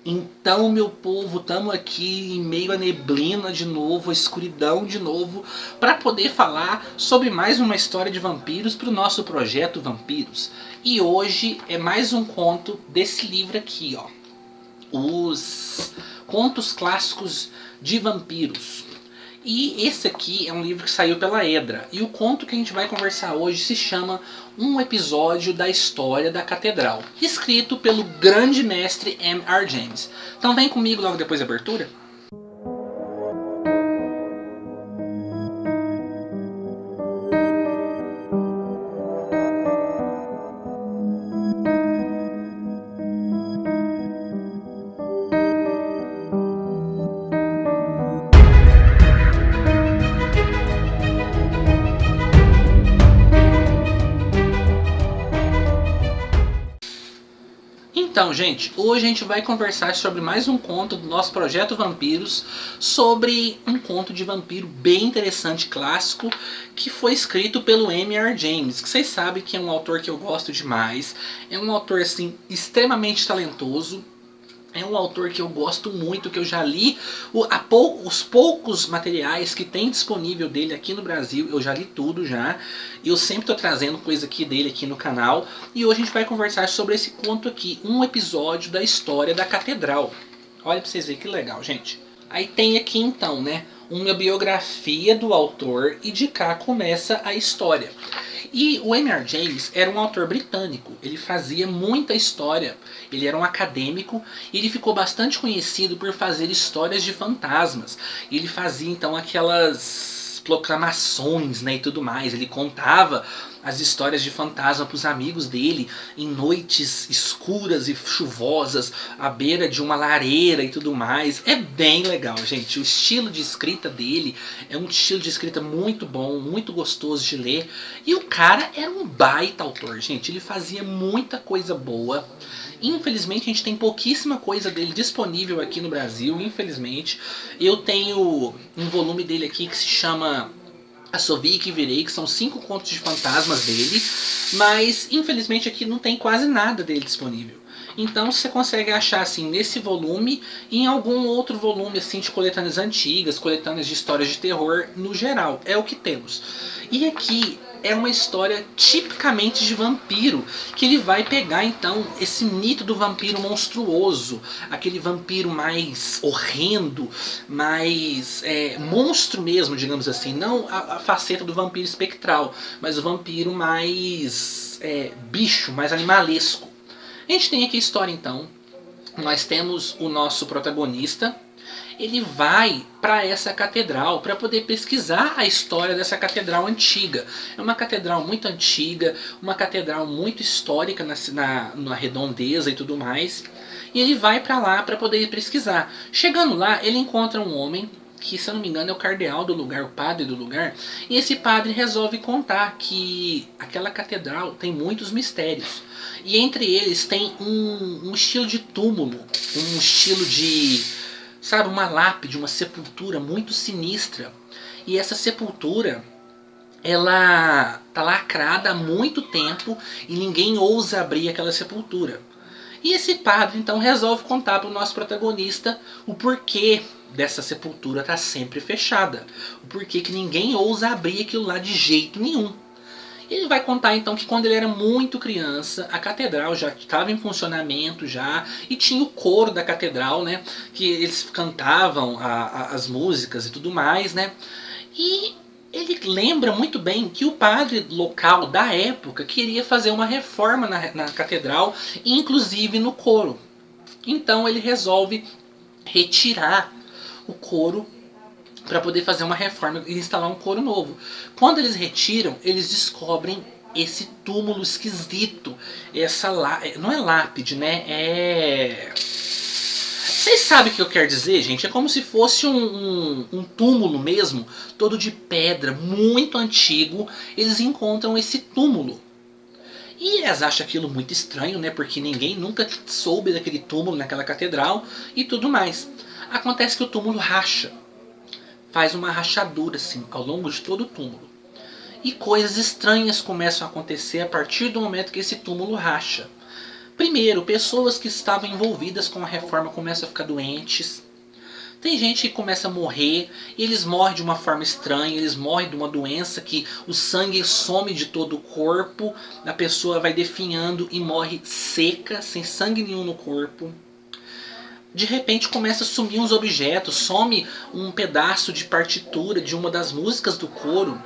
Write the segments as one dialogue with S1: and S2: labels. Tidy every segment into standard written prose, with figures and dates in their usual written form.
S1: Então, meu povo, estamos aqui em meio à neblina de novo, à escuridão de novo, para poder falar sobre mais uma história de vampiros para o nosso projeto Vampiros. E hoje é mais um conto desse livro aqui, ó, os Contos Clássicos de Vampiros. E esse aqui é um livro que saiu pela Edra. E o conto que a gente vai conversar hoje se chama Um Episódio da História da Catedral, escrito pelo grande mestre M.R. James. Então vem comigo logo depois da abertura. Então, gente, hoje a gente vai conversar sobre mais um conto do nosso projeto Vampiros, sobre um conto de vampiro bem interessante, clássico, que foi escrito pelo M.R. James, que vocês sabem que é um autor que eu gosto demais, é um autor assim extremamente talentoso. É um autor que eu gosto muito, que eu já li os poucos materiais que tem disponível dele aqui no Brasil. Eu já li tudo já. E eu sempre estou trazendo coisa aqui dele aqui no canal. E hoje a gente vai conversar sobre esse conto aqui. Um episódio da história da Catedral. Olha pra vocês verem que legal, gente. Aí tem aqui então, né, uma biografia do autor e de cá começa a história. E o M.R. James era um autor britânico, ele fazia muita história, ele era um acadêmico e ele ficou bastante conhecido por fazer histórias de fantasmas. Ele fazia então aquelas proclamações, né, e tudo mais, ele contava as histórias de fantasma para os amigos dele em noites escuras e chuvosas, à beira de uma lareira e tudo mais. É bem legal, gente. O estilo de escrita dele é um estilo de escrita muito bom, muito gostoso de ler. E o cara era um baita autor, gente. Ele fazia muita coisa boa. Infelizmente a gente tem pouquíssima coisa dele disponível aqui no Brasil, infelizmente. Eu tenho um volume dele aqui que se chama Assovie que Virei, que são 5 contos de fantasmas dele, mas infelizmente aqui não tem quase nada dele disponível. Então você consegue achar assim nesse volume e em algum outro volume assim de coletâneas antigas, coletâneas de histórias de terror no geral. É o que temos. E aqui é uma história tipicamente de vampiro, que ele vai pegar então esse mito do vampiro monstruoso, aquele vampiro mais horrendo, mais monstro mesmo, digamos assim, não a faceta do vampiro espectral, mas o vampiro mais bicho, mais animalesco. A gente tem aqui a história então, nós temos o nosso protagonista. Ele vai para essa catedral para poder pesquisar a história dessa catedral antiga. É uma catedral muito antiga, uma catedral muito histórica na redondeza e tudo mais. E ele vai para lá para poder pesquisar. Chegando lá, ele encontra um homem que, se eu não me engano, é o cardeal do lugar, o padre do lugar. E esse padre resolve contar que aquela catedral tem muitos mistérios. E entre eles tem um estilo de túmulo, um estilo de, sabe, uma lápide, uma sepultura muito sinistra. E essa sepultura, ela tá lacrada há muito tempo e ninguém ousa abrir aquela sepultura. E esse padre então resolve contar para o nosso protagonista o porquê dessa sepultura estar sempre fechada. O porquê que ninguém ousa abrir aquilo lá de jeito nenhum. Ele vai contar então que quando ele era muito criança, a catedral já estava em funcionamento já, e tinha o coro da catedral, né, que eles cantavam as músicas e tudo mais, né, e ele lembra muito bem que o padre local da época queria fazer uma reforma na catedral, inclusive no coro. Então ele resolve retirar o coro para poder fazer uma reforma e instalar um coro novo. Quando eles retiram, eles descobrem esse túmulo esquisito. Não é lápide, né? Vocês sabem o que eu quero dizer, gente? É como se fosse um túmulo mesmo, todo de pedra, muito antigo. Eles encontram esse túmulo. E eles acham aquilo muito estranho, né? Porque ninguém nunca soube daquele túmulo naquela catedral e tudo mais. Acontece que o túmulo racha. Faz uma rachadura assim, ao longo de todo o túmulo. E coisas estranhas começam a acontecer a partir do momento que esse túmulo racha. Primeiro, pessoas que estavam envolvidas com a reforma começam a ficar doentes. Tem gente que começa a morrer, e eles morrem de uma forma estranha, eles morrem de uma doença que o sangue some de todo o corpo, a pessoa vai definhando e morre seca, sem sangue nenhum no corpo. De repente começa a sumir uns objetos, some um pedaço de partitura de uma das músicas do coro,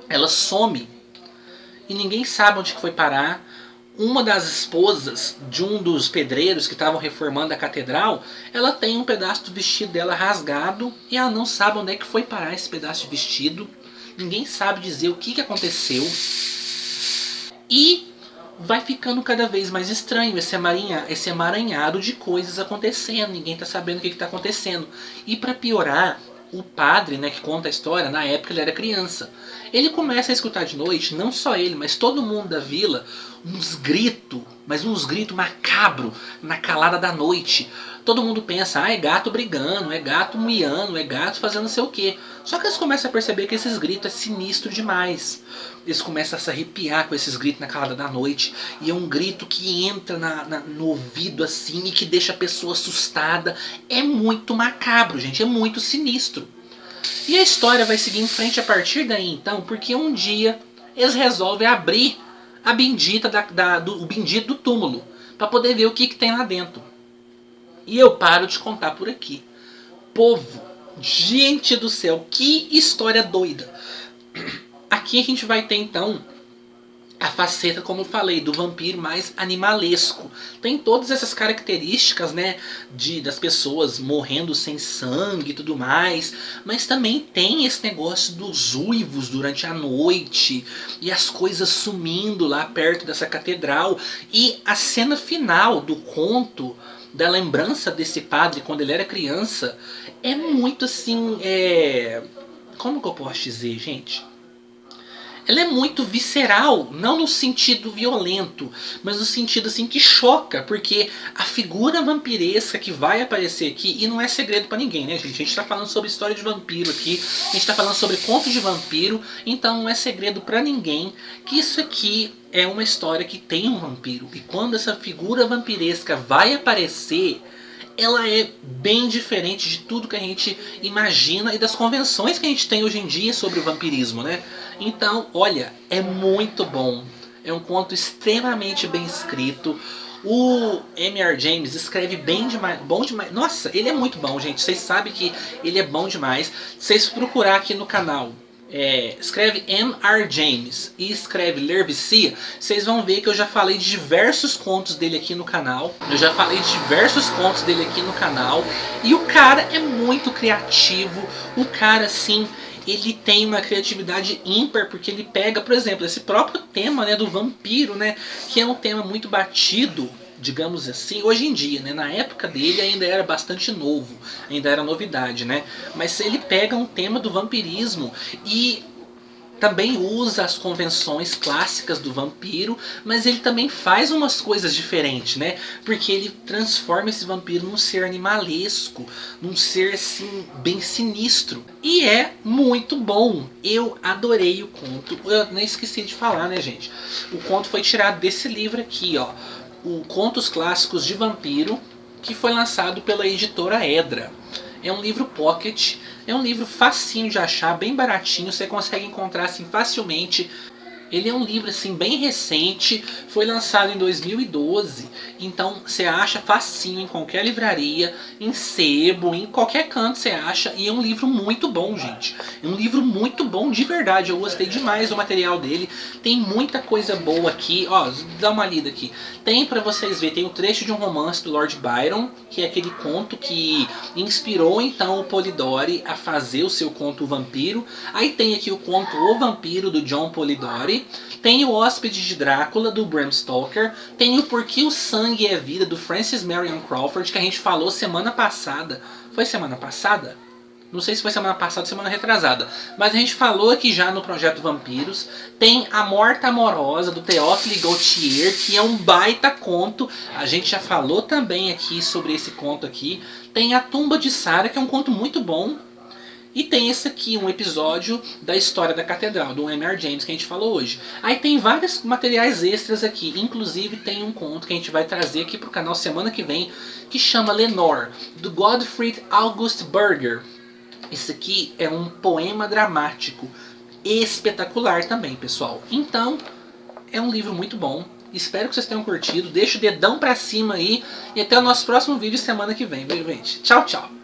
S1: ela some e ninguém sabe onde que foi parar. Uma das esposas de um dos pedreiros que estavam reformando a catedral, ela tem um pedaço do vestido dela rasgado e ela não sabe onde é que foi parar esse pedaço de vestido. Ninguém sabe dizer o que aconteceu. E vai ficando cada vez mais estranho esse emaranhado de coisas acontecendo. Ninguém está sabendo o que está acontecendo. E para piorar, o padre, né, que conta a história, na época ele era criança. Ele começa a escutar de noite, não só ele, mas todo mundo da vila, uns gritos, mas uns gritos macabros na calada da noite. Todo mundo pensa, é gato brigando, é gato miando, é gato fazendo não sei o quê. Só que eles começam a perceber que esses gritos é sinistro demais. Eles começam a se arrepiar com esses gritos na calada da noite. E é um grito que entra no ouvido assim e que deixa a pessoa assustada. É muito macabro, gente, é muito sinistro. E a história vai seguir em frente a partir daí então, porque um dia eles resolvem abrir a bendita o bendito do túmulo para poder ver o que tem lá dentro. E eu paro de contar por aqui. Povo, gente do céu, que história doida. Aqui a gente vai ter então a faceta, como eu falei, do vampiro mais animalesco. Tem todas essas características, né, das pessoas morrendo sem sangue e tudo mais, mas também tem esse negócio dos uivos durante a noite e as coisas sumindo lá perto dessa catedral. E a cena final do conto, da lembrança desse padre quando ele era criança, é muito assim, como que eu posso dizer, gente? Ela é muito visceral, não no sentido violento, mas no sentido assim que choca, porque a figura vampiresca que vai aparecer aqui, e não é segredo pra ninguém, né, gente? A gente tá falando sobre história de vampiro aqui, a gente tá falando sobre contos de vampiro, então não é segredo pra ninguém que isso aqui é uma história que tem um vampiro. E quando essa figura vampiresca vai aparecer, ela é bem diferente de tudo que a gente imagina e das convenções que a gente tem hoje em dia sobre o vampirismo, né? Então, olha, é muito bom. É um conto extremamente bem escrito. O M.R. James escreve bem demais, bom demais. Nossa, ele é muito bom, gente. Vocês sabem que ele é bom demais. Vocês procurar aqui no canal, escreve M.R. James e escreve Lervicia, vocês vão ver que eu já falei de diversos contos dele aqui no canal. E o cara é muito criativo. O cara, assim, ele tem uma criatividade ímpar, porque ele pega, por exemplo, esse próprio tema, né, do vampiro, né, que é um tema muito batido, digamos assim, hoje em dia, né? Na época dele ainda era bastante novo, ainda era novidade, né? Mas ele pega um tema do vampirismo e também usa as convenções clássicas do vampiro, mas ele também faz umas coisas diferentes, né? Porque ele transforma esse vampiro num ser animalesco, num ser assim bem sinistro. E é muito bom. Eu adorei o conto. Eu nem esqueci de falar, né, gente? O conto foi tirado desse livro aqui, ó, o Contos Clássicos de Vampiro, que foi lançado pela editora Edra. É um livro pocket, é um livro facinho de achar, bem baratinho, você consegue encontrar assim facilmente. Ele é um livro assim bem recente, foi lançado em 2012, então você acha facinho em qualquer livraria, em sebo, em qualquer canto você acha, e é um livro muito bom, gente. É um livro muito bom de verdade, eu gostei demais do material dele, tem muita coisa boa aqui, ó, dá uma lida aqui. Tem pra vocês verem, tem um trecho de um romance do Lord Byron, que é aquele conto que inspirou então o Polidori a fazer o seu conto O Vampiro. Aí tem aqui o conto O Vampiro, do John Polidori. Tem o Hóspede de Drácula, do Bram Stoker. Tem o Porque o Sangue é Vida, do Francis Marion Crawford, que a gente falou semana passada. Foi semana passada? Não sei se foi semana passada ou semana retrasada. Mas a gente falou aqui já no Projeto Vampiros. Tem A Morta Amorosa, do Théophile Gautier, que é um baita conto. A gente já falou também aqui sobre esse conto aqui. Tem A Tumba de Sarah, que é um conto muito bom. E tem esse aqui, um episódio da história da catedral, do M.R. James, que a gente falou hoje. Aí tem vários materiais extras aqui, inclusive tem um conto que a gente vai trazer aqui pro canal semana que vem, que chama Lenore, do Gottfried August Berger. Esse aqui é um poema dramático espetacular também, pessoal. Então, é um livro muito bom. Espero que vocês tenham curtido. Deixa o dedão pra cima aí. E até o nosso próximo vídeo semana que vem, viu, gente? Tchau, tchau!